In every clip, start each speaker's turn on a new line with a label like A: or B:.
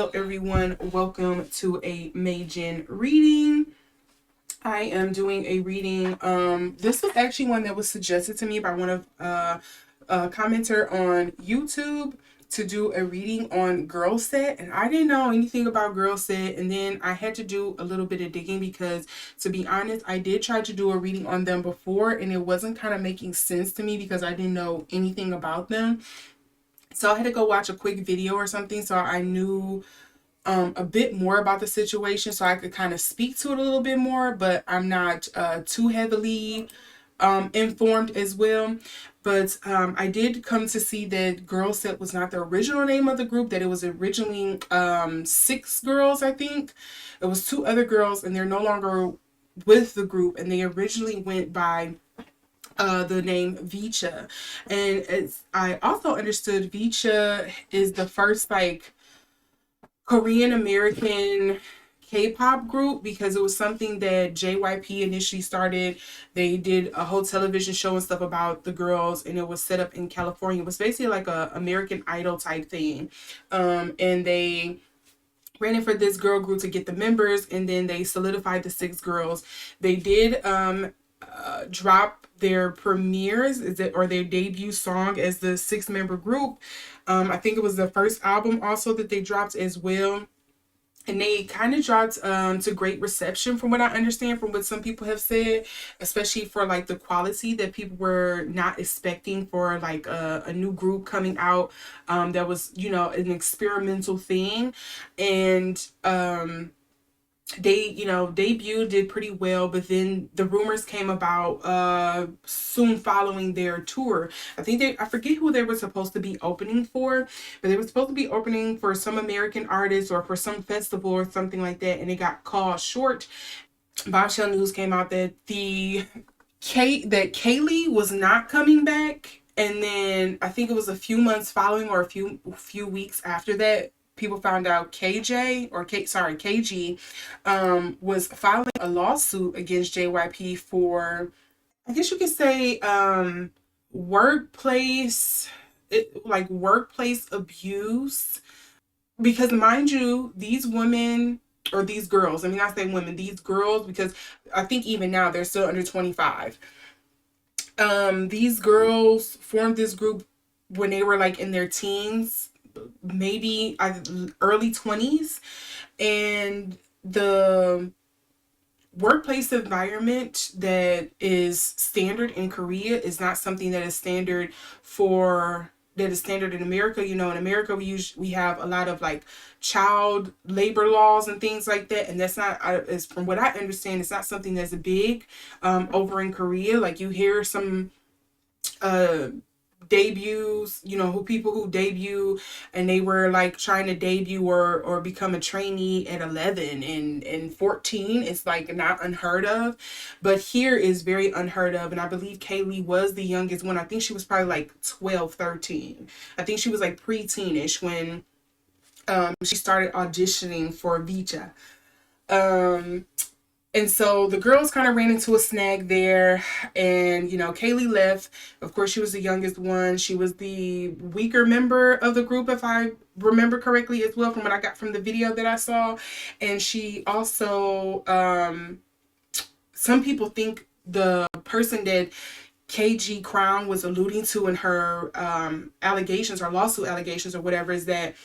A: Hello everyone, welcome to a Majin reading. I am doing a reading. This was actually one that was suggested to me by one of a commenter on YouTube to do a reading on Girlset, and I didn't know anything about Girlset, and then I had to do a little bit of digging because, to be honest, I did try to do a reading on them before and it wasn't kind of making sense to me because I didn't know anything about them. So I had to go watch a quick video or something so I knew a bit more about the situation so I could kind of speak to it a little bit more, but I'm not too heavily informed as well. But I did come to see that Girlset was not the original name of the group, that it was originally 6 girls, I think. It was 2 other girls and they're no longer with the group, and they originally went by the name VCHA. And it's, I also understood VCHA is the first like Korean American K-pop group because it was something that JYPE initially started. They did a whole television show and stuff about the girls, and it was set up in California. It was basically like a American Idol type thing. And they ran it for this girl group to get the members, and then they solidified the 6 girls. They did drop their premieres, or their debut song as the 6-member group. I think it was the first album also that they dropped as well. And they kind of dropped to great reception from what I understand, from what some people have said, especially for like the quality that people were not expecting for like a new group coming out that was, you know, an experimental thing. And they, you know, debuted, did pretty well, but then the rumors came about soon following their tour. I forget who they were supposed to be opening for, but they were supposed to be opening for some American artist or for some festival or something like that, and it got called short. Bombshell news came out that Kaylee was not coming back, and then I think it was a few months following, or a few weeks after that, people found out KG was filing a lawsuit against JYP for, I guess you could say, workplace abuse. Because mind you, these women, or these girls, I mean, I say women, these girls, because I think even now they're still under 25. These girls formed this group when they were like in their teens, maybe early 20s, and the workplace environment that is standard in Korea is not something that is standard in America. You know, in America we have a lot of like child labor laws and things like that, and that's not, as from what I understand, it's not something that's big over in Korea. Like, you hear some debuts, you know, people who debut and they were like trying to debut or become a trainee at 11 and 14. It's like not unheard of, but here is very unheard of. And I believe Kaylee was the youngest one. I think she was probably like 12, 13. I think she was like pre-teenish when she started auditioning for VCHA. And so the girls kind of ran into a snag there, and, you know, Kaylee left. Of course, she was the youngest one. She was the weaker member of the group, if I remember correctly as well, from what I got from the video that I saw. And she also, some people think the person that KG Crown was alluding to in her allegations, or lawsuit allegations or whatever, is that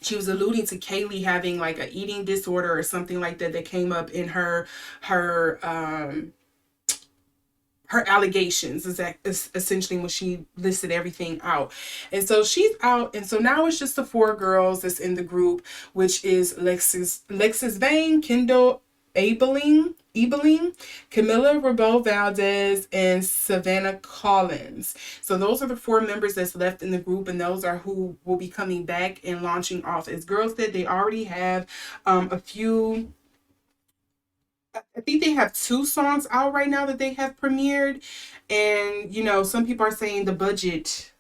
A: she was alluding to Kaylee having like an eating disorder or something like that came up in her allegations. Is essentially when she listed everything out. And so she's out, and so now it's just the 4 girls that's in the group, which is Lexis Vane, Kendall Ebeling, Camilla Rabo Valdez, and Savannah Collins. So those are the 4 members that's left in the group, and those are who will be coming back and launching off as Girlset. They already have a few, I think they have 2 songs out right now that they have premiered. And, you know, some people are saying the budget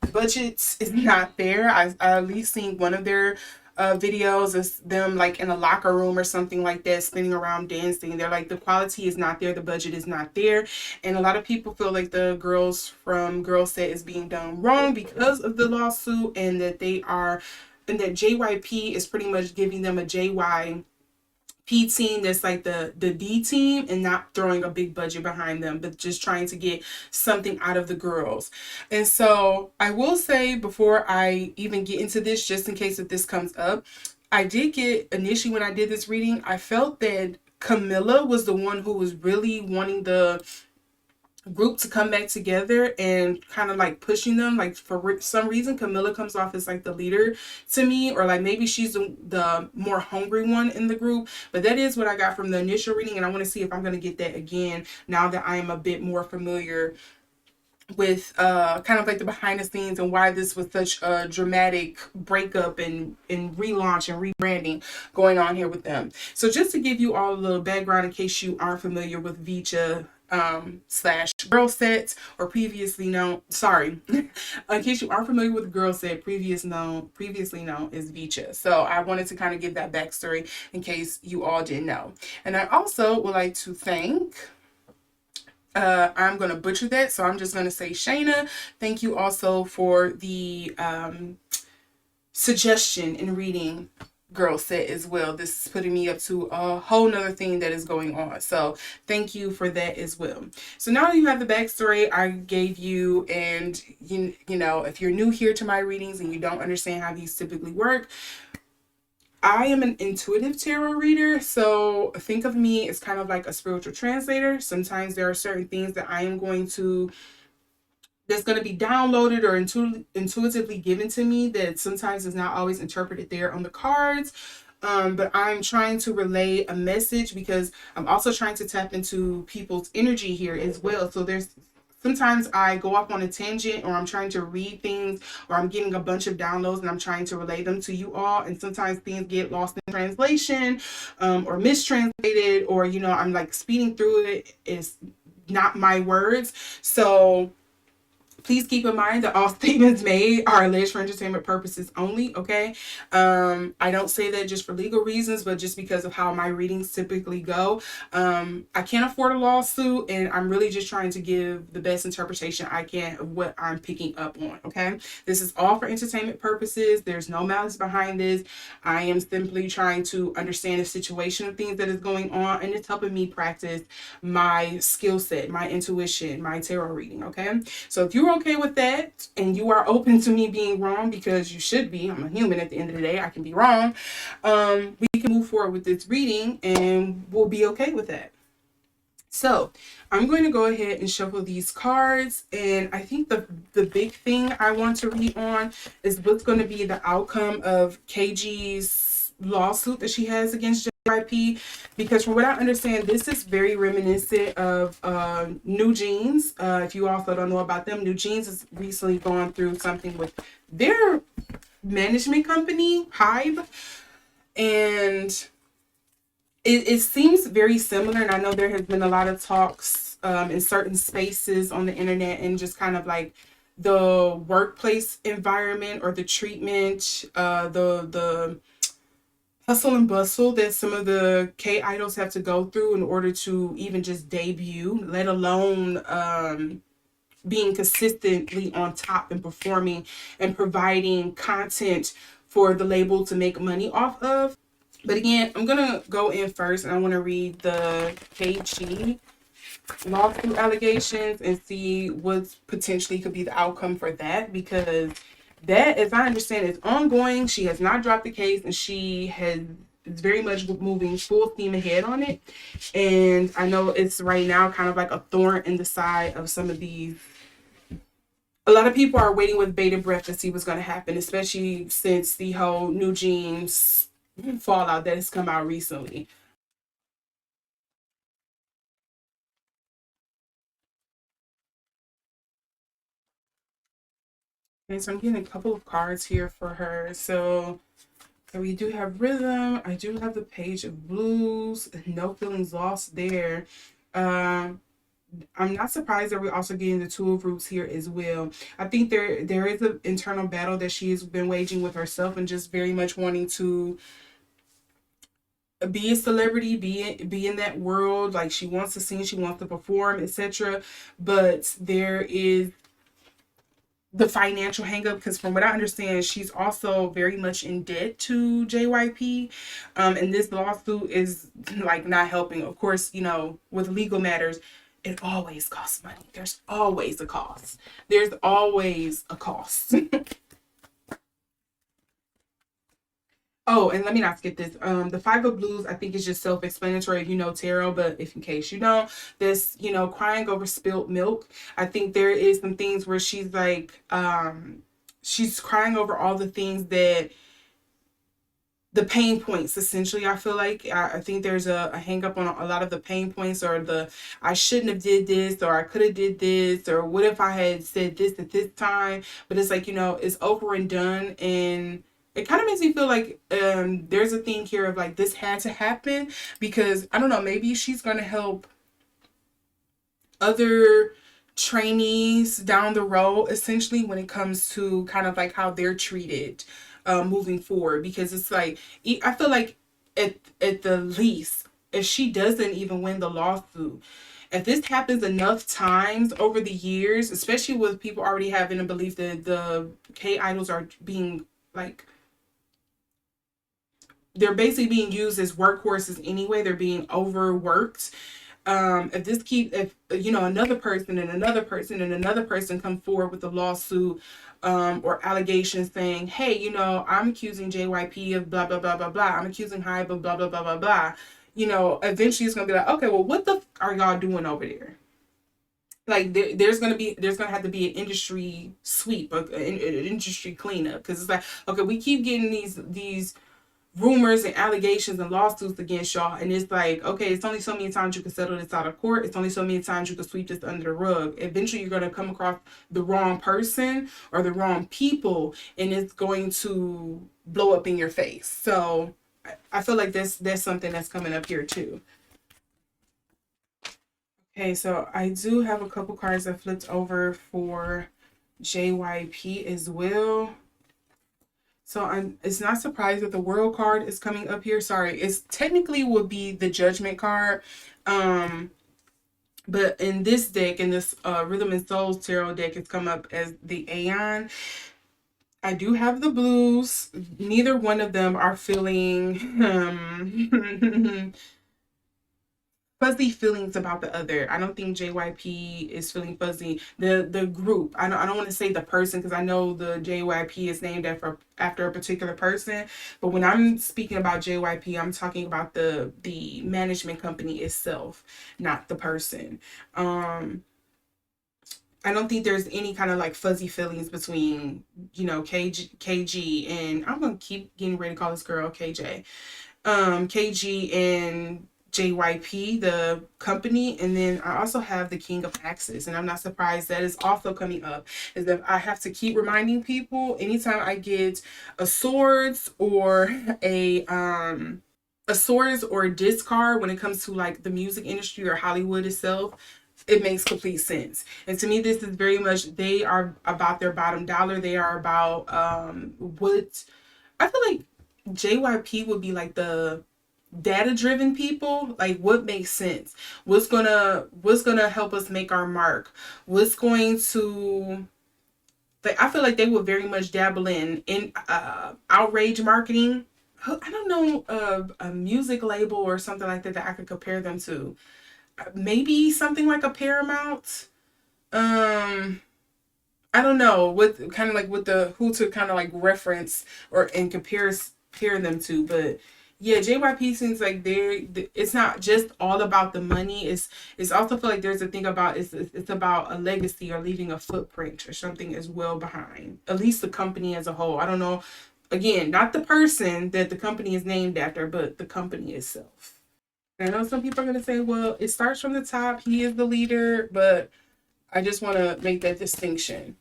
A: is not there. I at least seen one of their videos is them like in a locker room or something like that, spinning around dancing. They're like, the quality is not there, the budget is not there. And a lot of people feel like the girls from Girlset is being done wrong because of the lawsuit, and that they are and that JYPE is pretty much giving them a JYP team that's like the D team, and not throwing a big budget behind them, but just trying to get something out of the girls. And so I will say, before I even get into this, just in case that this comes up, I did get, initially when I did this reading, I felt that Camilla was the one who was really wanting the group to come back together and kind of like pushing them. Like, for some reason, Camilla comes off as like the leader to me, or like maybe she's the more hungry one in the group. But that is what I got from the initial reading, and I want to see if I'm going to get that again now that I am a bit more familiar with kind of like the behind the scenes and why this was such a dramatic breakup and relaunch and rebranding going on here with them. So just to give you all a little background in case you aren't familiar with VCHA slash Girlset, or previously known, sorry, in case you aren't familiar with Girlset, previously known as VCHA. So I wanted to kind of give that backstory in case you all didn't know. And I also would like to thank, I'm going to butcher that, so I'm just going to say Shayna. Thank you also for the suggestion in reading Girlset as well. This is putting me up to a whole nother thing that is going on. So thank you for that as well. So now you have the backstory I gave you, and you know, if you're new here to my readings and you don't understand how these typically work, I am an intuitive tarot reader, so think of me as kind of like a spiritual translator. Sometimes there are certain things that I am going to, that's going to be downloaded or intuitively given to me, that sometimes is not always interpreted there on the cards. But I'm trying to relay a message, because I'm also trying to tap into people's energy here as well. So there's sometimes I go off on a tangent, or I'm trying to read things, or I'm getting a bunch of downloads and I'm trying to relay them to you all. And sometimes things get lost in translation, or mistranslated, or, you know, I'm like speeding through it. It's not my words. So please keep in mind that all statements made are alleged for entertainment purposes only, okay? I don't say that just for legal reasons, but just because of how my readings typically go. I can't afford a lawsuit, and I'm really just trying to give the best interpretation I can of what I'm picking up on, okay? This is all for entertainment purposes. There's no malice behind this. I am simply trying to understand the situation of things that is going on, and it's helping me practice my skill set, my intuition, my tarot reading, okay? So if you're okay with that, and you are open to me being wrong, because you should be, I'm a human at the end of the day, I can be wrong, we can move forward with this reading and we'll be okay with that. So I'm going to go ahead and shuffle these cards, and I think the big thing I want to read on is what's going to be the outcome of KG's lawsuit that she has against JYPE, because from what I understand, this is very reminiscent of New Jeans. If you also don't know about them, New Jeans has recently gone through something with their management company, Hybe, and it seems very similar. And I know there has been a lot of talks in certain spaces on the internet, and just kind of like the workplace environment, or the treatment, the hustle and bustle that some of the K-idols have to go through in order to even just debut, let alone being consistently on top and performing and providing content for the label to make money off of. But again, I'm going to go in first, and I want to read the KG lawsuit allegations and see what potentially could be the outcome for that, because that, as I understand, is ongoing. She has not dropped the case, and she is very much moving full steam ahead on it. And I know it's right now kind of like a thorn in the side of some of these. A lot of people are waiting with bated breath to see what's going to happen, especially since the whole New Jeans fallout that has come out recently. And so I'm getting a couple of cards here for her. So we do have rhythm. I do have the page of blues. No feelings lost there. I'm not surprised that we're also getting the two of roots here as well. I think there is an internal battle that she has been waging with herself, and just very much wanting to be a celebrity, be in that world. Like, she wants to sing, she wants to perform, etc. But there is the financial hangup, because from what I understand, she's also very much in debt to JYP. And this lawsuit is like not helping. Of course, you know, with legal matters, it always costs money. There's always a cost. There's always a cost. Oh, and let me not skip this. The Five of Blues, I think is just self-explanatory if you know tarot, but if in case you don't, this, you know, crying over spilt milk. I think there is some things where she's like, she's crying over all the things that the pain points essentially. I feel like I think there's a hang up on a lot of the pain points, or the I shouldn't have did this, or I could have did this, or what if I had said this at this time. But it's like, you know, it's over and done, and it kind of makes me feel like there's a thing here of like this had to happen, because I don't know, maybe she's gonna help other trainees down the road essentially when it comes to kind of like how they're treated moving forward, because it's like I feel like at the least, if she doesn't even win the lawsuit, if this happens enough times over the years, especially with people already having a belief that the K idols are being like, they're basically being used as workhorses anyway, they're being overworked. If this keep, if you know, another person and another person and another person come forward with a lawsuit or allegations saying, hey, you know, I'm accusing JYP of blah blah blah blah blah, I'm accusing Hype of blah blah blah blah blah, you know, eventually it's gonna be like, okay, well, what the are y'all doing over there? Like there's gonna have to be an industry sweep, an industry cleanup, because it's like, okay, we keep getting these rumors and allegations and lawsuits against y'all, and it's like, okay, it's only so many times you can settle this out of court, it's only so many times you can sweep this under the rug. Eventually you're going to come across the wrong person or the wrong people, and it's going to blow up in your face. So I feel like there's something that's coming up here too. Okay, so I do have a couple cards that flipped over for JYP as well. So it's not surprised that the world card is coming up here. Sorry, it's technically would be the judgment card. Um, but in this deck, in this Rhythm and Souls tarot deck, it's come up as the Aeon. I do have the blues. Neither one of them are feeling fuzzy feelings about the other. I don't think JYP is feeling fuzzy. The group. I don't want to say the person, because I know the JYP is named after a particular person. But when I'm speaking about JYP, I'm talking about the management company itself, not the person. I don't think there's any kind of like fuzzy feelings between, you know, KG, and I'm gonna keep getting ready to call this girl KJ. KG and JYP, the company, and then I also have the King of Axes, and I'm not surprised that is also coming up. Is that I have to keep reminding people anytime I get a swords or a swords or a discard when it comes to like the music industry or Hollywood itself, it makes complete sense. And to me, this is very much, they are about their bottom dollar. They are about what I feel like JYP would be like the data driven people, like what makes sense, what's gonna help us make our mark, what's going to, like, I feel like they would very much dabble in outrage marketing. I don't know, a music label or something like that that I could compare them to. Maybe something like a Paramount. I don't know what kind of like with the who to kind of like reference or and compare them to, but yeah, JYP seems like it's not just all about the money. It's also feel like there's a thing about it's about a legacy or leaving a footprint or something as well behind. At least the company as a whole. I don't know. Again, not the person that the company is named after, but the company itself. I know some people are gonna say, well, it starts from the top. He is the leader, but I just want to make that distinction.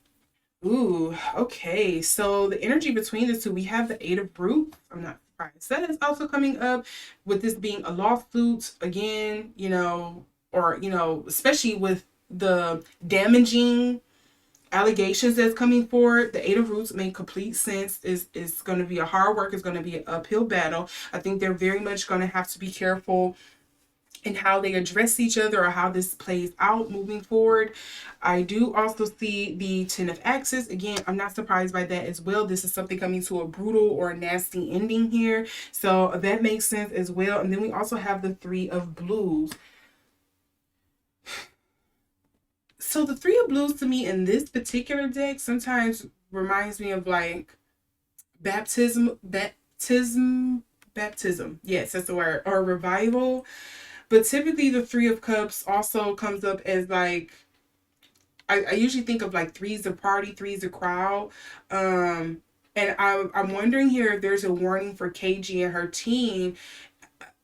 A: Ooh, okay. So the energy between the two, we have the Eight of Root. I'm not surprised. That is also coming up with this being a lawsuit again, you know, or, you know, especially with the damaging allegations that's coming forward. The Eight of Roots make complete sense. Is going to be a hard work. It's going to be an uphill battle. I think they're very much going to have to be careful and how they address each other or how this plays out moving forward. I do also see the Ten of Axes. Again, I'm not surprised by that as well. This is something coming to a brutal or a nasty ending here. So that makes sense as well. And then we also have the Three of Blues. So the Three of Blues to me in this particular deck sometimes reminds me of like baptism. Yes, that's the word. Or revival. But typically the Three of Cups also comes up as like, I usually think of like three's a party, three's a crowd. And I'm wondering here if there's a warning for KG and her team.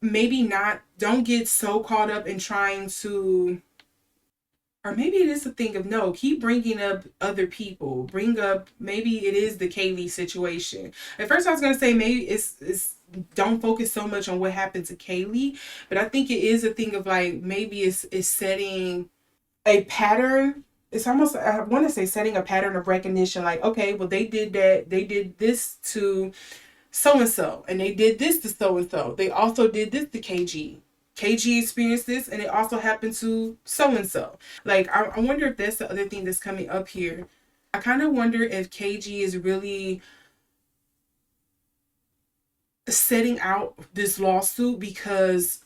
A: Maybe not, don't get so caught up in trying to, or maybe it is a thing of no, keep bringing up other people. Bring up, maybe it is the Kaylee situation. At first I was going to say maybe it's don't focus so much on what happened to Kaylee, but I think it is a thing of like maybe it's setting a pattern. It's almost, I want to say setting a pattern of recognition, like, okay, well they did that, they did this to so and so, and they did this to so and so. They also did this to KG. KG experienced this, and it also happened to so and so. Like, I wonder if that's the other thing that's coming up here. I kind of wonder if KG is really setting out this lawsuit because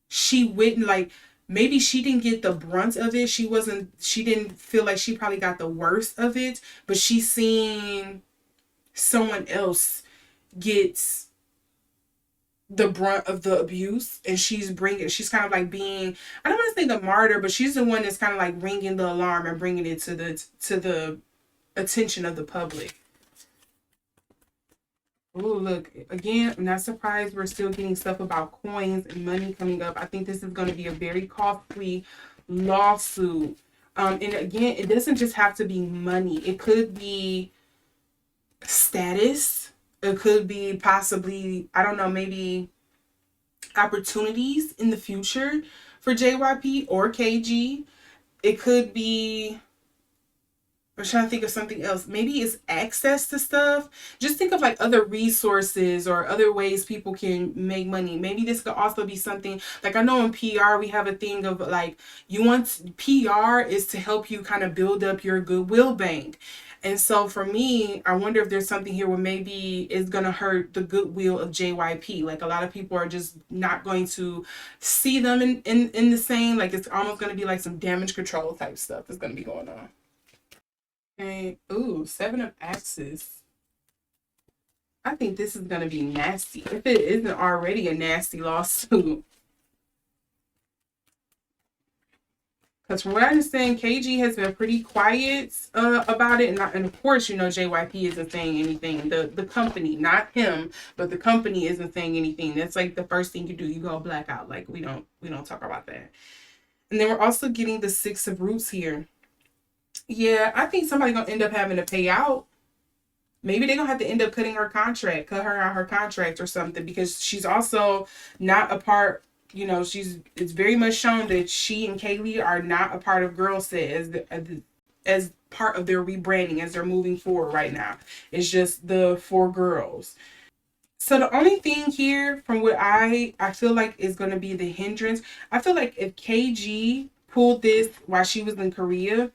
A: she wouldn't, like, maybe she didn't get the brunt of it. She didn't feel like she probably got the worst of it, but she's seen someone else gets the brunt of the abuse, and she's kind of like being, I don't want to say the martyr, but she's the one that's kind of like ringing the alarm and bringing it to the attention of the public. Oh, look, again, I'm not surprised we're still getting stuff about coins and money coming up. I think this is going to be a very costly lawsuit. And again, it doesn't just have to be money. It could be status. It could be possibly, I don't know, maybe opportunities in the future for JYPE or KG. It could be, I'm trying to think of something else. Maybe it's access to stuff. Just think of like other resources or other ways people can make money. Maybe this could also be something like, I know in PR we have a thing of like, you want, PR is to help you kind of build up your goodwill bank. And so for me, I wonder if there's something here where maybe it's going to hurt the goodwill of JYPE. Like a lot of people are just not going to see them in the same, like it's almost going to be like some damage control type stuff that's going to be going on. Okay. Ooh, Seven of Axes. I think this is going to be nasty. If it isn't already a nasty lawsuit. Because from what I understand, KG has been pretty quiet about it. And of course, you know, JYP isn't saying anything. The company, not him, but the company isn't saying anything. That's like the first thing you do. You go blackout. Like we don't talk about that. And then we're also getting the Six of Roots here. Yeah, I think somebody's going to end up having to pay out. Maybe they're going to have to end up cutting her contract, cut her out her contract or something, because she's also not a part, you know, it's very much shown that she and Kaylee are not a part of Girlset as part of their rebranding as they're moving forward right now. It's just the four girls. So the only thing here from what I feel like is going to be the hindrance, I feel like if KG pulled this while she was in Korea,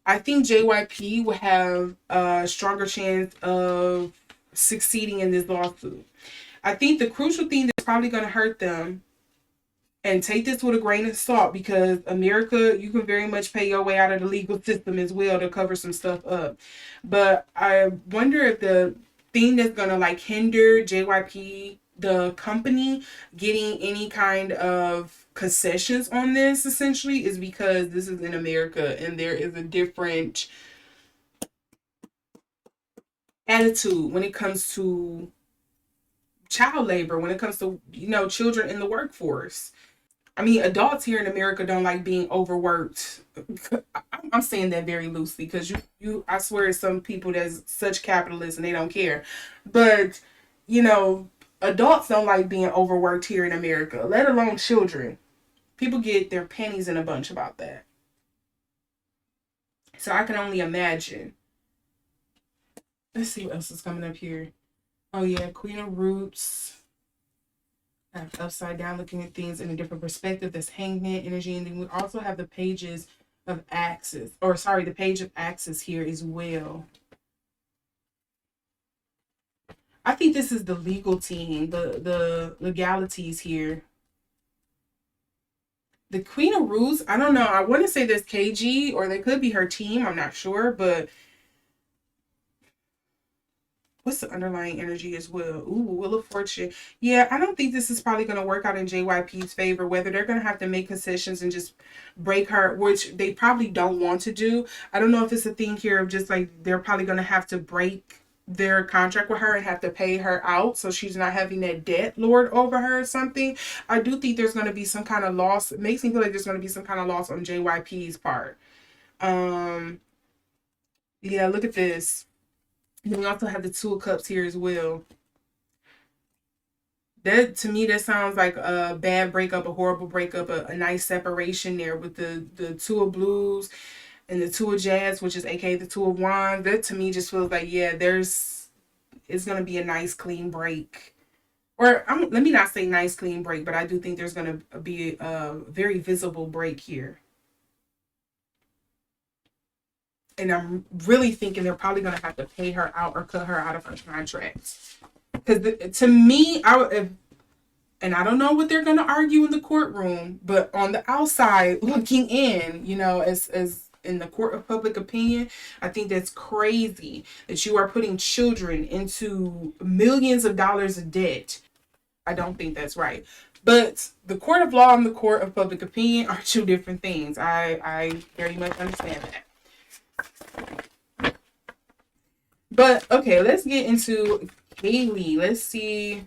A: I think JYP would have a stronger chance of succeeding in this lawsuit. I think the crucial thing that's probably going to hurt them, and take this with a grain of salt, because America, you can very much pay your way out of the legal system as well to cover some stuff up. But I wonder if the thing that's going to like hinder JYP, the company, getting any kind of concessions on this essentially is because this is in America and there is a different attitude when it comes to child labor, when it comes to, you know, children in the workforce. I mean, adults here in America don't like being overworked. I'm saying that very loosely because I swear some people that's such capitalists and they don't care. But, you know, adults don't like being overworked here in America, let alone children. People get their panties in a bunch about that. So I can only imagine. Let's see what else is coming up here. Oh yeah, Queen of Roots. Upside down, looking at things in a different perspective. That's hangman energy. And then we also have the pages of axes, or sorry, the page of axes here as well. I think this is the legal team, the legalities here. The Queen of Roots, I don't know. I want to say this KG, or they could be her team. I'm not sure, but what's the underlying energy as well? Ooh, Wheel of Fortune. Yeah, I don't think this is probably going to work out in JYP's favor, whether they're going to have to make concessions and just break her, which they probably don't want to do. I don't know if it's a thing here of just like they're probably going to have to break their contract with her and have to pay her out so she's not having that debt lord over her or something. I do think there's going to be some kind of loss. It makes me feel like there's going to be some kind of loss on JYP's part. Yeah, look at this. Then we also have the Two of Cups here as well. That, to me, that sounds like a bad breakup, a horrible breakup, a nice separation there with the Two of Blues and the Two of Jazz, which is aka the Two of Wands. That to me just feels like, yeah, it's gonna be a nice clean break. Or let me not say nice clean break, but I do think there's gonna be a very visible break here. And I'm really thinking they're probably going to have to pay her out or cut her out of her contract. Because to me, and I don't know what they're going to argue in the courtroom, but on the outside looking in, you know, as in the court of public opinion, I think that's crazy that you are putting children into millions of dollars of debt. I don't think that's right. But the court of law and the court of public opinion are two different things. I very much understand that. But okay, let's get into Kaylee. Let's see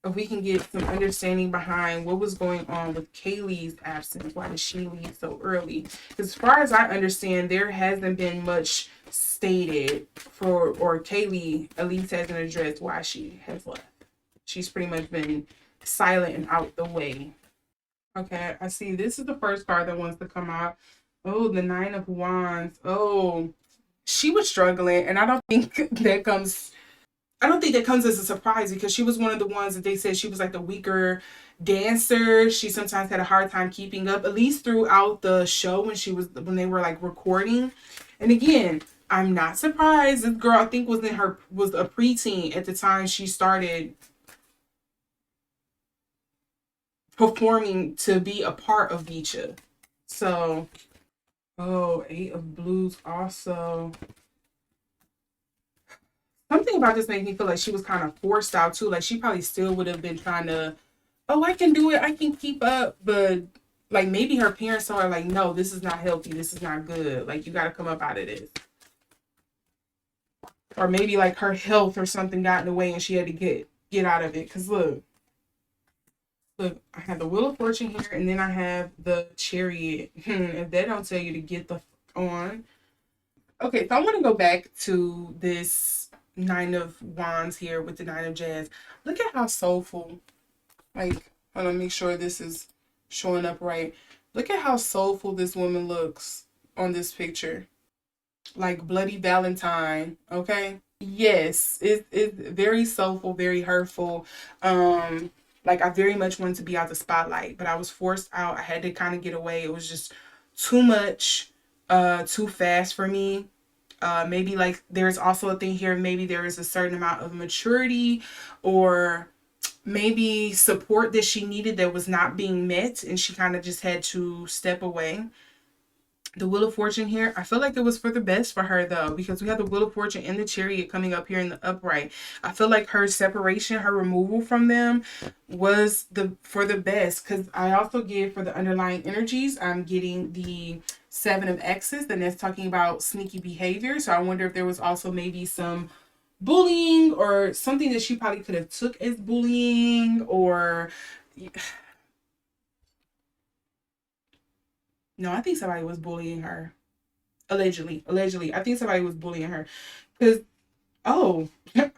A: if we can get some understanding behind what was going on with Kaylee's absence. Why did she leave so early? Because as far as I understand, there hasn't been much stated or Kaylee at least hasn't addressed why she has left. She's pretty much been silent and out the way. Okay, I see this is the first card that wants to come out. Oh, the Nine of Wands. Oh, she was struggling, and I don't think that comes as a surprise because she was one of the ones that they said she was like the weaker dancer. She sometimes had a hard time keeping up, at least throughout the show when they were like recording. And again, I'm not surprised. This girl, I think, was a preteen at the time she started performing to be a part of VCHA. So, oh, Eight of Blues also. Something about this made me feel like she was kind of forced out too. Like she probably still would have been trying to, oh, I can do it, I can keep up, but like maybe her parents told her like, no, this is not healthy, this is not good. Like you got to come up out of this. Or maybe like her health or something got in the way and she had to get out of it. Cause look, I have the Wheel of Fortune here, and then I have the Chariot. If they don't tell you to get the on. Okay, so I want to go back to this Nine of Wands here with the Nine of Jazz. Look at how soulful. Like, hold on, make sure this is showing up right. Look at how soulful this woman looks on this picture. Like Bloody Valentine, okay? Yes, it's very soulful, very hurtful. Like I very much wanted to be out the spotlight, but I was forced out. I had to kind of get away. It was just too much, too fast for me. Maybe like there's also a thing here. Maybe there is a certain amount of maturity or maybe support that she needed that was not being met, and she kind of just had to step away. The Wheel of Fortune here, I feel like it was for the best for her though, because we have the Wheel of Fortune and the Chariot coming up here in the upright. I feel like her separation, her removal from them was for the best, because I also get for the underlying energies, I'm getting the Seven of X's, and that's talking about sneaky behavior. So I wonder if there was also maybe some bullying or something that she probably could have took as bullying, or no, I think somebody was bullying her. Allegedly. I think somebody was bullying her. Because, oh,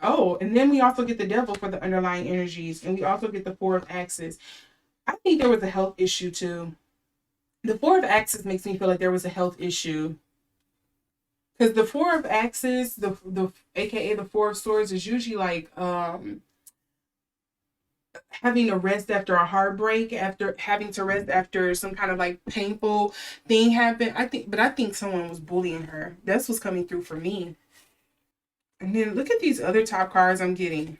A: oh, and then we also get the Devil for the underlying energies. And we also get the Four of Axes. I think there was a health issue too. The Four of Axes makes me feel like there was a health issue. Because the Four of Axes, the aka the Four of Swords, is usually like having to rest after a heartbreak, after having to rest after some kind of like painful thing happened. I think someone was bullying her. That's what's coming through for me. And then look at these other top cards I'm getting.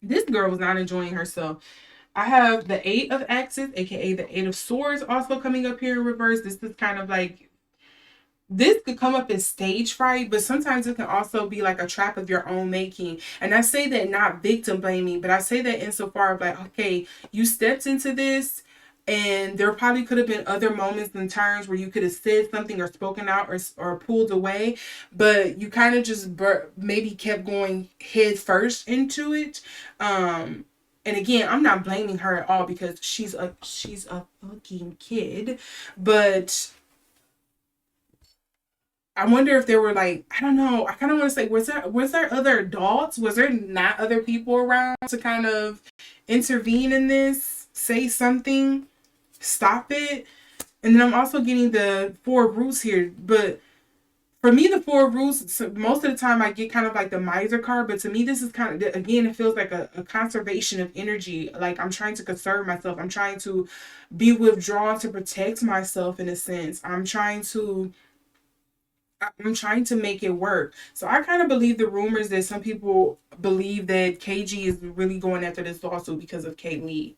A: This girl was not enjoying herself. I have the Eight of Axes, aka the Eight of Swords, also coming up here in reverse. This is kind of like, this could come up as stage fright, but sometimes it can also be like a trap of your own making. And I say that not victim blaming, but I say that insofar of like, okay, you stepped into this, and there probably could have been other moments and turns where you could have said something or spoken out or pulled away, but you kind of just maybe kept going head first into it. And again, I'm not blaming her at all because she's a fucking kid, but I wonder if there were like, I don't know. I kind of want to say, was there other adults? Was there not other people around to kind of intervene in this, say something, stop it? And then I'm also getting the Four of Roots here, but for me, the Four of Roots, most of the time I get kind of like the Miser card, but to me, this is kind of, again, it feels like a conservation of energy. Like I'm trying to conserve myself. I'm trying to be withdrawn to protect myself in a sense. I'm trying to make it work. So I kind of believe the rumors that some people believe that KG is really going after this lawsuit because of Kaylee.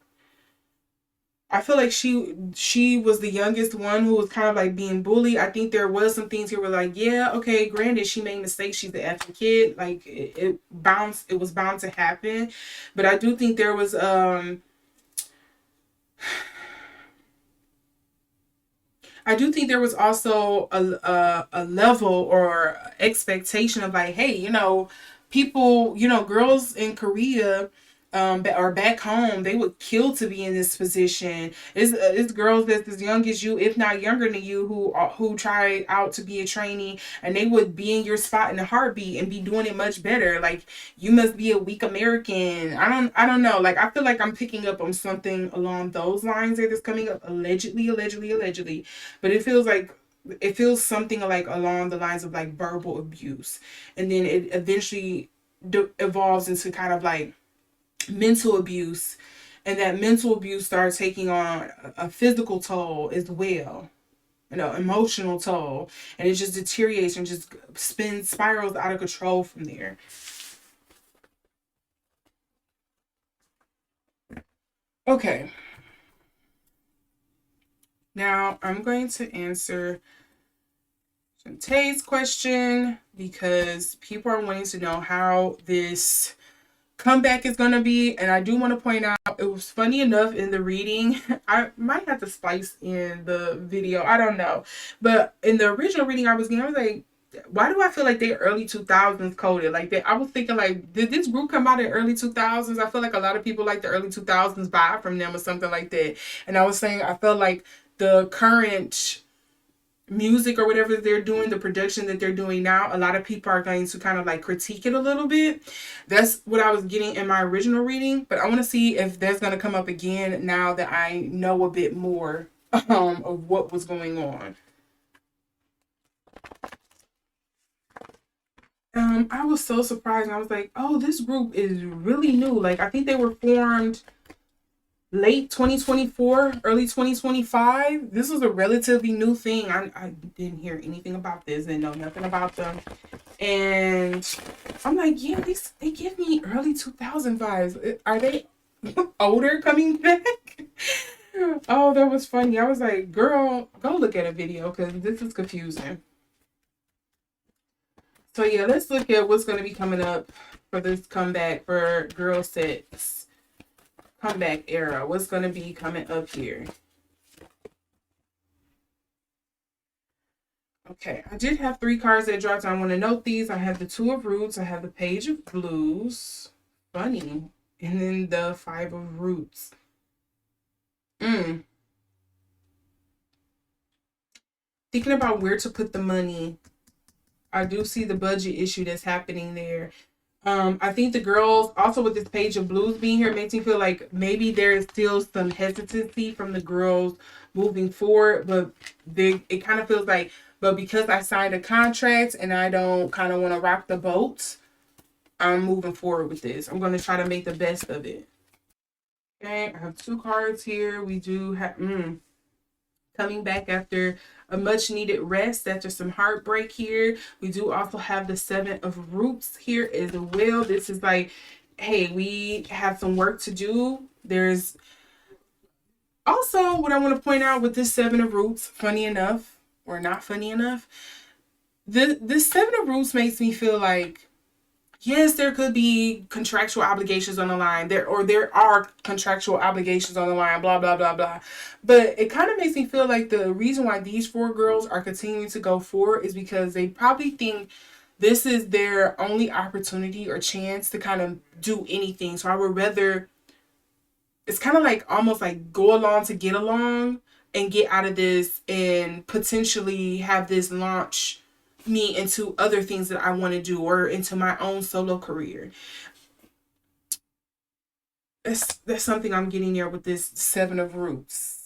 A: I feel like she was the youngest one who was kind of like being bullied. I think there was some things here were like, yeah, okay, granted, she made mistakes. She's the effing kid. Like it was bound to happen. But I do think there was also a level or expectation of like, hey, people, girls in Korea, or back home, they would kill to be in this position. It's girls that's as young as you, if not younger than you, who try out to be a trainee, and they would be in your spot in a heartbeat and be doing it much better. Like, you must be a weak American. I don't know. Like, I feel like I'm picking up on something along those lines that is coming up, allegedly, but it feels something like along the lines of like verbal abuse, and then it eventually evolves into kind of like mental abuse, and that mental abuse starts taking on a physical toll as well, emotional toll, and it just deteriorates and just spirals out of control from there. Okay, now I'm going to answer Shantae's question because people are wanting to know how this comeback is going to be. And I do want to point out, it was funny enough in the reading. I might have to spice in the video, I don't know, but in the original reading I was like, why do I feel like they early 2000s coded like that? I was thinking like, did this group come out in early 2000s? I feel like a lot of people like the early 2000s vibe from them or something like that. And I was saying I felt like the current music or whatever they're doing, the production that they're doing now, a lot of people are going to kind of like critique it a little bit. That's what I was getting in my original reading, but I want to see if that's going to come up again now that I know a bit more of what was going on. I was so surprised, and I was like, oh, this group is really new. Like, I think they were formed late 2024, early 2025. This was a relatively new thing. I didn't hear anything about this and know nothing about them. And I'm like, yeah, they give me early 2000 vibes. Are they older coming back? Oh, that was funny. I was like, girl, go look at a video because this is confusing. So yeah, let's look at what's going to be coming up for this comeback for Girlset's comeback era. What's going to be coming up here? Okay, I did have 3 cards that dropped. I want to note these. I have the Two of Roots. I have the Page of Blues. Funny. And then the Five of Roots. Thinking about where to put the money. I do see the budget issue that's happening there. I think the girls, also with this Page of Blues being here, makes me feel like maybe there is still some hesitancy from the girls moving forward, but it kind of feels like, but because I signed a contract and I don't kind of want to rock the boat, I'm moving forward with this. I'm going to try to make the best of it. Okay, I have two cards here. We do have coming back after a much needed rest, after some heartbreak here. We do also have the Seven of Roots here as well. This is like, hey, we have some work to do. There's also what I want to point out with this Seven of Roots, funny enough, or not funny enough, this Seven of Roots makes me feel like, yes, there could be contractual obligations on the line. There are contractual obligations on the line, blah, blah, blah, blah. But it kind of makes me feel like the reason why these four girls are continuing to go forward is because they probably think this is their only opportunity or chance to kind of do anything. So I would rather, it's kind of like almost like go along to get along and get out of this and potentially have this launch me into other things that I want to do or into my own solo career. That's something I'm getting there with this Seven of Roots.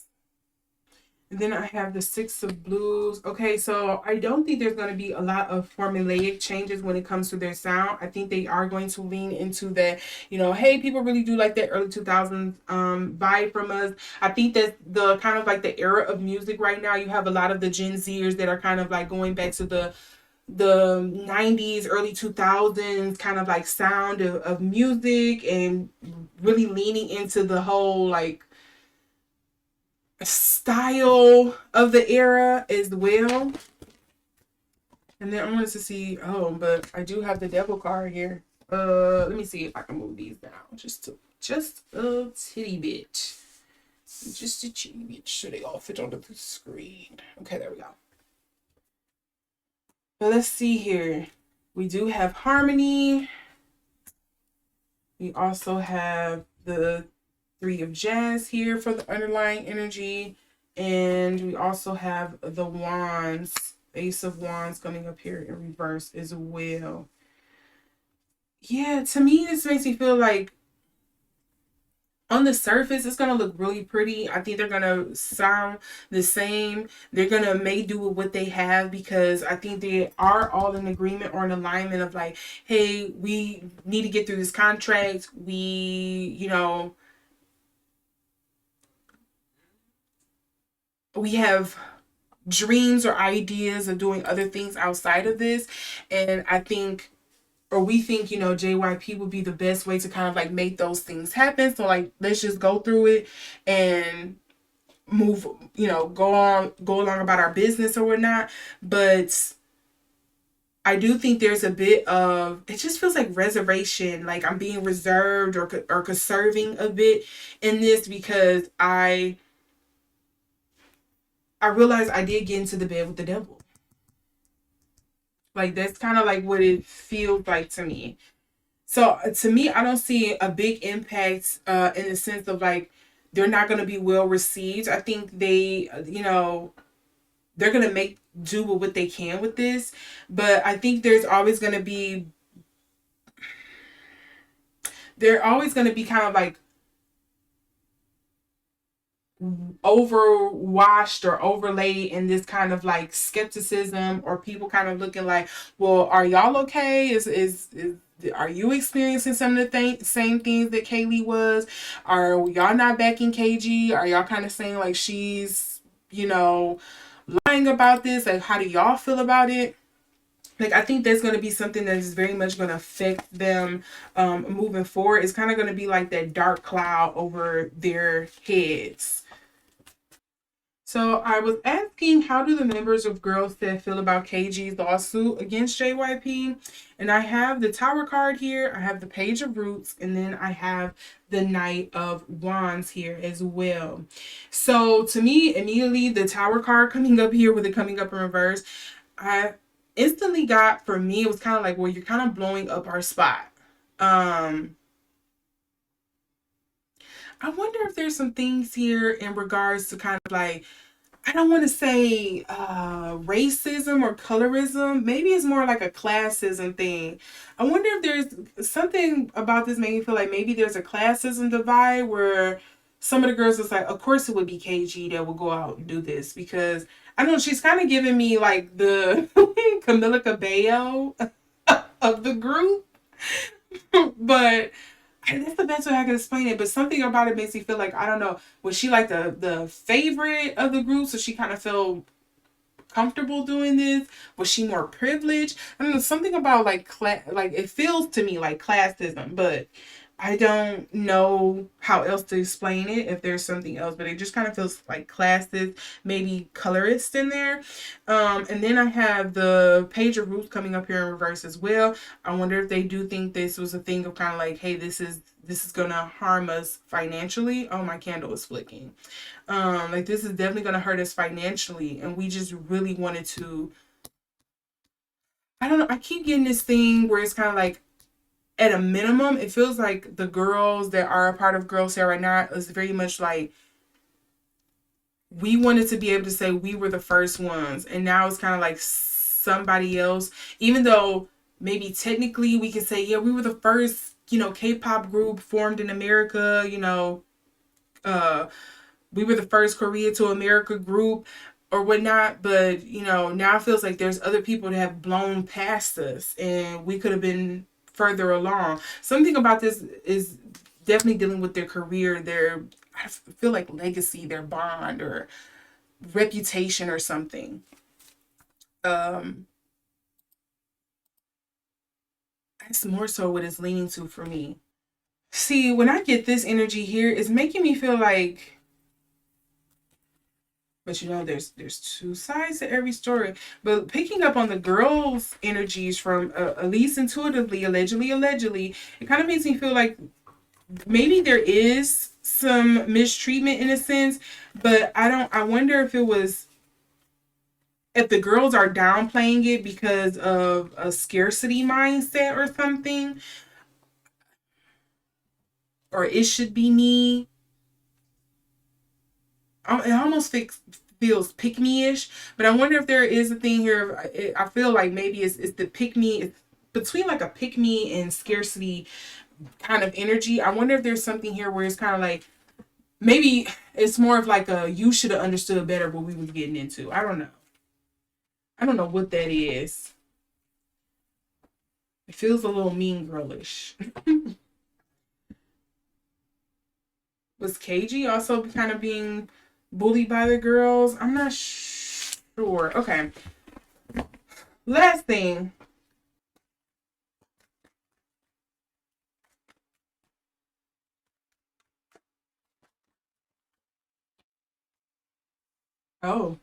A: And then I have the Six of Blues. Okay, so I don't think there's going to be a lot of formulaic changes when it comes to their sound. I think they are going to lean into that, hey, people really do like that early 2000s vibe from us. I think that the kind of like the era of music right now, you have a lot of the Gen Zers that are kind of like going back to the 90s, early 2000s kind of like sound of music and really leaning into the whole like style of the era as well. And then I wanted to see, but I do have the devil card here. Let me see if I can move these down just a titty bit. Just a titty bit. Should they all fit onto the screen? Okay, there we go. But let's see here. We do have harmony. We also have the Three of Jazz here for the underlying energy. And we also have the Wands, Ace of Wands coming up here in reverse as well. Yeah, to me, this makes me feel like on the surface, it's going to look really pretty. I think they're going to sound the same. They're going to make do with what they have because I think they are all in agreement or in alignment of like, hey, we need to get through this contract. We have dreams or ideas of doing other things outside of this. And I think, or we think, JYP would be the best way to kind of like make those things happen. So like, let's just go through it and move, go along about our business or whatnot. But I do think there's a bit of, it just feels like reservation, like I'm being reserved or conserving a bit in this because I realized I did get into the bed with the devil. Like that's kind of like what it feels like to me. So to me, I don't see a big impact in the sense of like they're not going to be well received. I think they, they're going to make do with what they can with this. But I think they're always going to be kind of like overwashed or overlaid in this kind of like skepticism or people kind of looking like, well, are y'all okay? Are you experiencing some of the same things that Kaylee was? Are y'all not backing KG? Are y'all kind of saying like she's, lying about this? Like, how do y'all feel about it? Like, I think that's going to be something that is very much going to affect them moving forward. It's kind of going to be like that dark cloud over their heads. So I was asking, how do the members of Girlset feel about KG's lawsuit against JYP? And I have the Tower card here. I have the Page of Roots. And then I have the Knight of Wands here as well. So to me, immediately, the Tower card coming up here with it coming up in reverse, I instantly got, for me, it was kind of like, well, you're kind of blowing up our spot. I wonder if there's some things here in regards to kind of like, I don't want to say racism or colorism. Maybe it's more like a classism thing. I wonder if there's something about this making me feel like maybe there's a classism divide where some of the girls is like, of course it would be KG that will go out and do this because I don't know, she's kind of giving me like the Camila Cabello of the group. But That's the best way I can explain it. But something about it makes me feel like, I don't know, was she like the favorite of the group, so she kind of felt comfortable doing this? Was she more privileged? I don't know, something about like class, like it feels to me like classism, but I don't know how else to explain it, if there's something else, but it just kind of feels like classist, maybe colorist in there. And then I have the page of roots coming up here in reverse as well. I wonder if they do think this was a thing of kind of like, hey, this is gonna harm us financially. Oh, my candle is flicking. Like this is definitely gonna hurt us financially, and we just really wanted to. I don't know. I keep getting this thing where it's kind of like, at a minimum, it feels like the girls that are a part of Girlset right now is very much like, we wanted to be able to say we were the first ones, and now it's kind of like somebody else, even though maybe technically we can say, yeah, we were the first, K-pop group formed in America, uh we were the first Korea to America group or whatnot, but now it feels like there's other people that have blown past us and we could have been further along. Something about this is definitely dealing with their career, their, I feel like, legacy, their bond or reputation or something. Um that's more so what it's leaning to for me. See, when I get this energy here, it's making me feel like, but there's two sides to every story. But picking up on the girls' energies from at least intuitively, allegedly, it kind of makes me feel like maybe there is some mistreatment in a sense, but I wonder if the girls are downplaying it because of a scarcity mindset or something, or it should be me. It almost feels pick me ish, but I wonder if there is a thing here. I feel like maybe it's the pick me, it's between like a pick me and scarcity kind of energy. I wonder if there's something here where it's kind of like, maybe it's more of like a, you should have understood better what we was getting into. I don't know. I don't know what that is. It feels a little mean girlish. Was KG also kind of being bullied by the girls? I'm not sure. Okay. Last thing. Oh.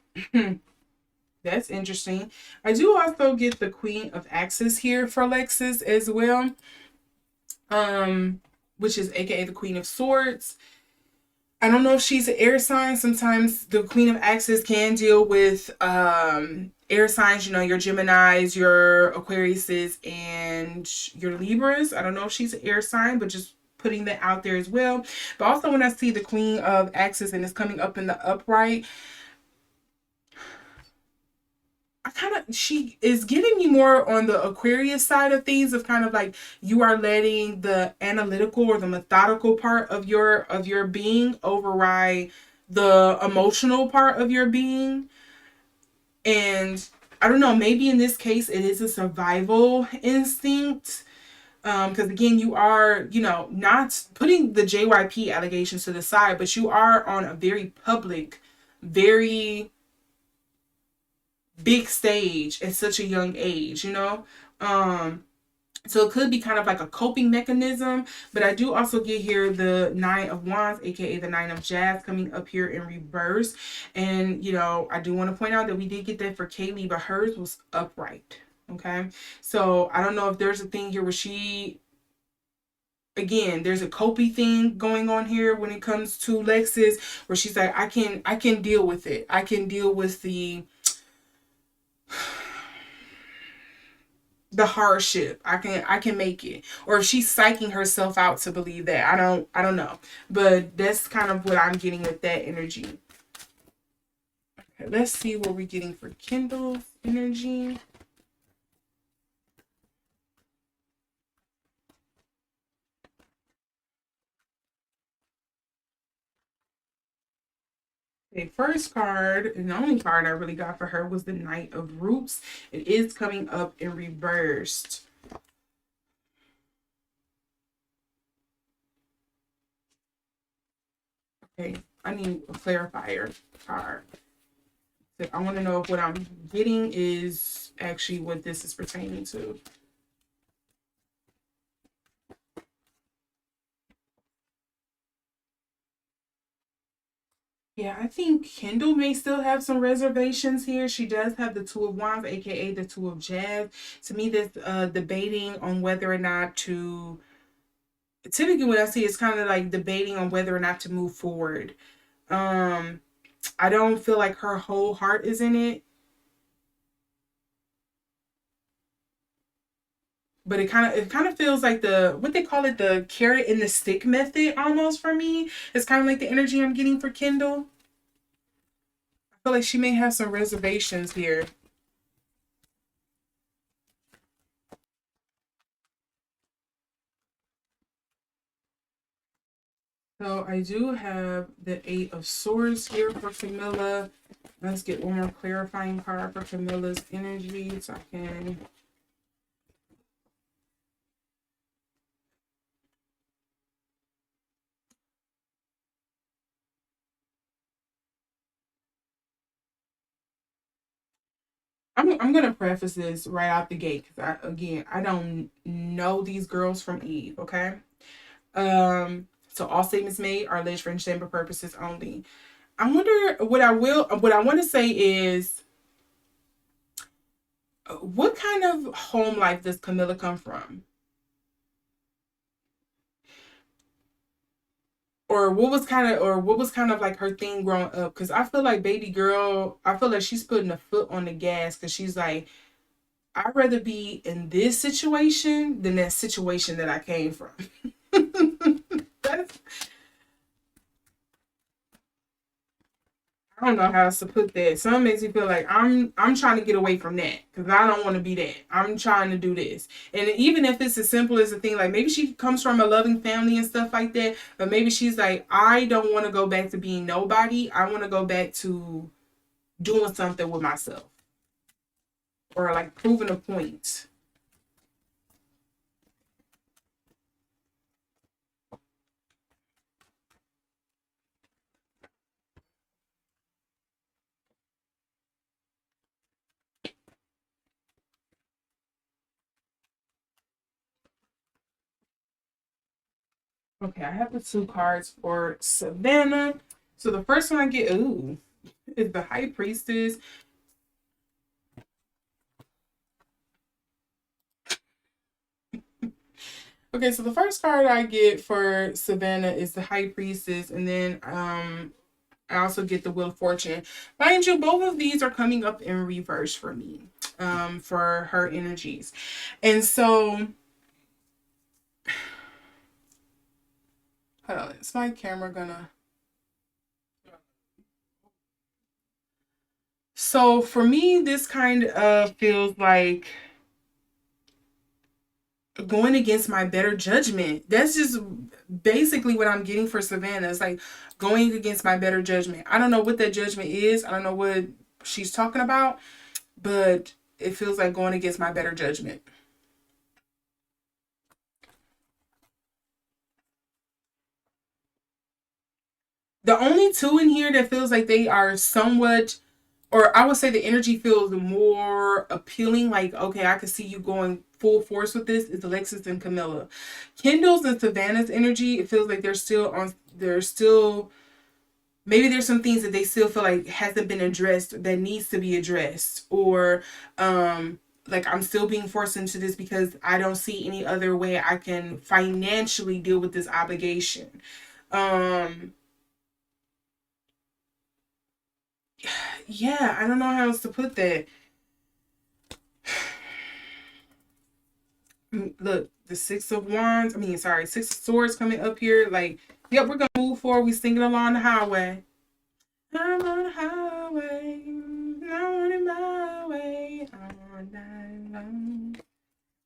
A: That's interesting. I do also get the Queen of Axes here for Lexus as well. Which is aka the Queen of Swords. I don't know if she's an air sign. Sometimes the Queen of Axes can deal with air signs, your Geminis, your Aquariuses, and your Libras. I don't know if she's an air sign, but just putting that out there as well. But also when I see the Queen of Axes and it's coming up in the upright, she is getting me more on the Aquarius side of things, of kind of like, you are letting the analytical or the methodical part of your being override the emotional part of your being. And I don't know, maybe in this case it is a survival instinct. Because again, you are, not putting the JYPE allegations to the side, but you are on a very public, very big stage at such a young age. So it could be kind of like a coping mechanism, but I do also get here the Nine of Wands, aka the Nine of Jazz, coming up here in reverse. And I do want to point out that we did get that for Kaylee, but hers was upright. Okay, so I don't know if there's a thing here where she, again, there's a copy thing going on here when it comes to Lexus, where she's like, I can deal with it. I can deal with the hardship. I can make it. Or if she's psyching herself out to believe that. I don't know. But that's kind of what I'm getting with that energy. Okay, let's see what we're getting for Kindle's energy. The first card, and the only card I really got for her, was the Knight of Roots. It is coming up in reversed. Okay, I need a clarifier card. So I want to know if what I'm getting is actually what this is pertaining to. Yeah, I think Kendall may still have some reservations here. She does have the Two of Wands, aka the Two of Jazz. To me, this debating on whether or not to. Typically, what I see is kind of like debating on whether or not to move forward. Um, I don't feel like her whole heart is in it, but it kind of feels like the what they call it, the carrot and the stick method almost for me. It's kind of like the energy I'm getting for Kendall. I feel like she may have some reservations here. So I do have the Eight of Swords here for Camilla. Let's get one more clarifying card for Camilla's energy so I can. I'm gonna preface this right out the gate because I don't know these girls from Eve, okay? So all statements made are alleged for entertainment purposes only. I wonder what I want to say is what kind of home life does Camilla come from? Or what was kind of like her thing growing up? Because I feel like baby girl, I feel like she's putting a foot on the gas because she's like, I'd rather be in this situation than that situation that I came from. That's, I don't know how else to put that. Some makes me feel like I'm trying to get away from that because I don't want to be that. I'm trying to do this, and even if it's as simple as a thing like maybe she comes from a loving family and stuff like that, but maybe she's like, I don't want to go back to being nobody. I want to go back to doing something with myself or like proving a point. Okay, I have the two cards for Savannah. So the first one I get, ooh, is the High Priestess. Okay, so the first card I get for Savannah is the High Priestess, and then I also get the Wheel of Fortune. Mind you, both of these are coming up in reverse for me, for her energies. And so, hold on, is my camera gonna. So for me, this kind of feels like going against my better judgment. That's just basically what I'm getting for Savannah. It's like going against my better judgment. I don't know what that judgment is. I don't know what she's talking about, but it feels like going against my better judgment. The only two in here that feels like they are somewhat, or I would say the energy feels more appealing. Like, okay, I can see you going full force with this. Is Alexis and Camilla. Kendall's and Savannah's energy. It feels like they're still on. They're still, maybe there's some things that they still feel like hasn't been addressed that needs to be addressed, or like I'm still being forced into this because I don't see any other way I can financially deal with this obligation. Um yeah, I don't know how else to put that. Look, the Six of Wands, I mean, sorry, Six of Swords coming up here. Like, yep, we're gonna move forward. We singing along the highway. I'm on the highway. I want it my way all night long.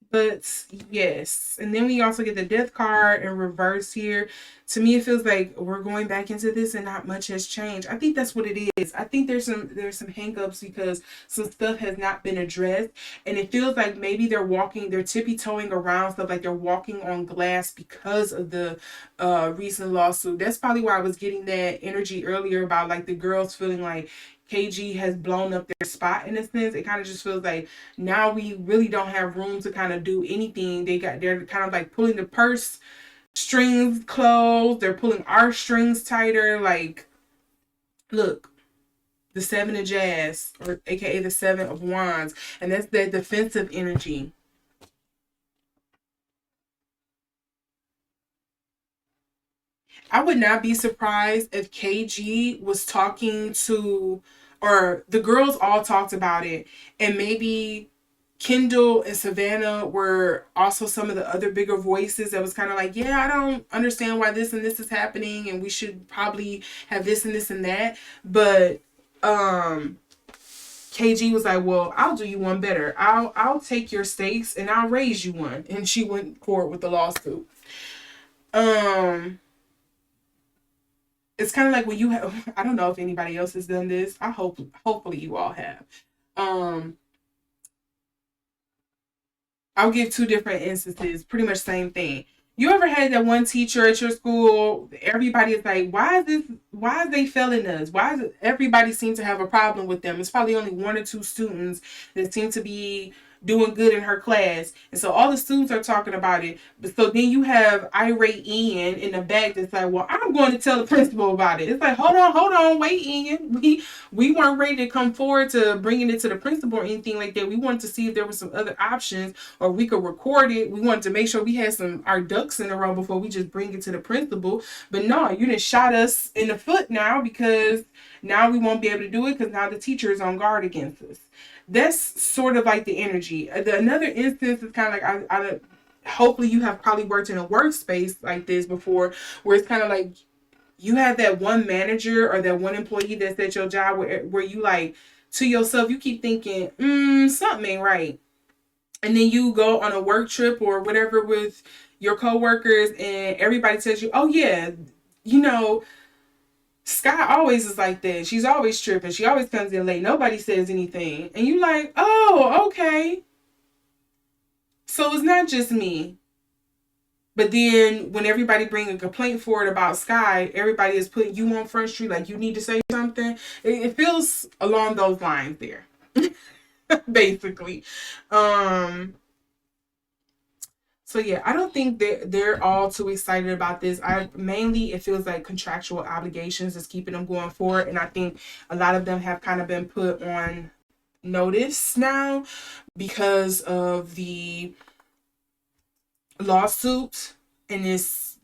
A: But yes, and then we also get the death card in reverse here. To me, it feels like we're going back into this and not much has changed. I think that's what it is. I think there's some hangups because some stuff has not been addressed, and it feels like maybe they're tippy toeing around stuff, like they're walking on glass because of the recent lawsuit. That's probably why I was getting that energy earlier about like the girls feeling like KG has blown up their spot in a sense. It kind of just feels like now we really don't have room to kind of do anything. They're kind of like pulling the purse strings closed. They're pulling our strings tighter. Like, look, the seven of jazz, or aka the seven of wands, and that's that defensive energy. I would not be surprised if KG was talking to, or the girls all talked about it, and maybe Kendall and Savannah were also some of the other bigger voices that was kind of like, yeah, I don't understand why this and this is happening, and we should probably have this and this and that. But KG was like, well, I'll do you one better. I'll take your stakes and I'll raise you one. And she went forward with the lawsuit. Um it's kind of like when you have, I don't know if anybody else has done this. Hopefully you all have. Um I'll give two different instances, pretty much same thing. You ever had that one teacher at your school? Everybody is like, why is this? Why is they failing us? Why is it, everybody seems to have a problem with them? It's probably only one or two students that seem to be doing good in her class, and so all the students are talking about it. But so then you have irate Ian in the back that's like, well, I'm going to tell the principal about it. It's like, hold on, wait, Ian. We weren't ready to come forward to bringing it to the principal or anything like that. We wanted to see if there were some other options, or we could record it. We wanted to make sure we had our ducks in a row before we just bring it to the principal. But no, you done shot us in the foot now, because now we won't be able to do it because now the teacher is on guard against us. That's sort of like the energy. Another instance is kind of like, I hopefully you have probably worked in a workspace like this before, where it's kind of like you have that one manager or that one employee that's at your job where you like, to yourself, you keep thinking, something ain't right. And then you go on a work trip or whatever with your coworkers, and everybody tells you, oh yeah, you know, Sky always is like that. She's always tripping. She always comes in late. Nobody says anything. And you like, oh, okay. So it's not just me. But then when everybody bring a complaint forward about Sky, everybody is putting you on Front Street like you need to say something. It feels along those lines there. Basically. So yeah, I don't think they're all too excited about this. It feels like contractual obligations is keeping them going forward, and I think a lot of them have kind of been put on notice now because of the lawsuit, and it's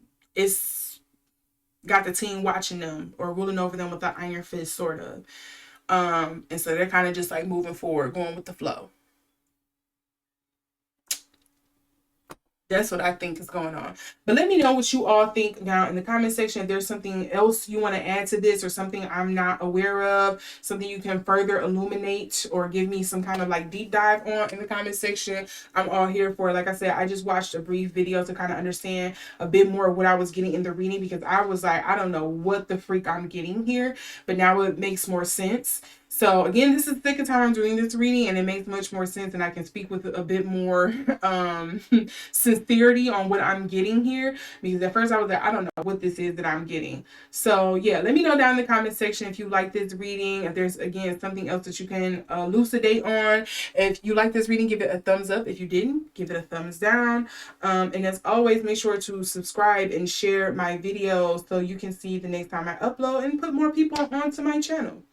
A: got the team watching them or ruling over them with the iron fist, sort of. And so they're kind of just like moving forward, going with the flow. That's what I think is going on. But let me know what you all think down in the comment section. If there's something else you want to add to this, or something I'm not aware of, something you can further illuminate or give me some kind of like deep dive on in the comment section, I'm all here for it. Like I said, I just watched a brief video to kind of understand a bit more of what I was getting in the reading, because I was like, I don't know what the freak I'm getting here, but now it makes more sense. So again, this is the second time I'm doing this reading, and it makes much more sense, and I can speak with a bit more sincerity on what I'm getting here, because at first I was like, I don't know what this is that I'm getting. So yeah, let me know down in the comment section if you like this reading, if there's again something else that you can elucidate on. If you like this reading, give it a thumbs up. If you didn't, give it a thumbs down. And as always, make sure to subscribe and share my videos so you can see the next time I upload and put more people onto my channel.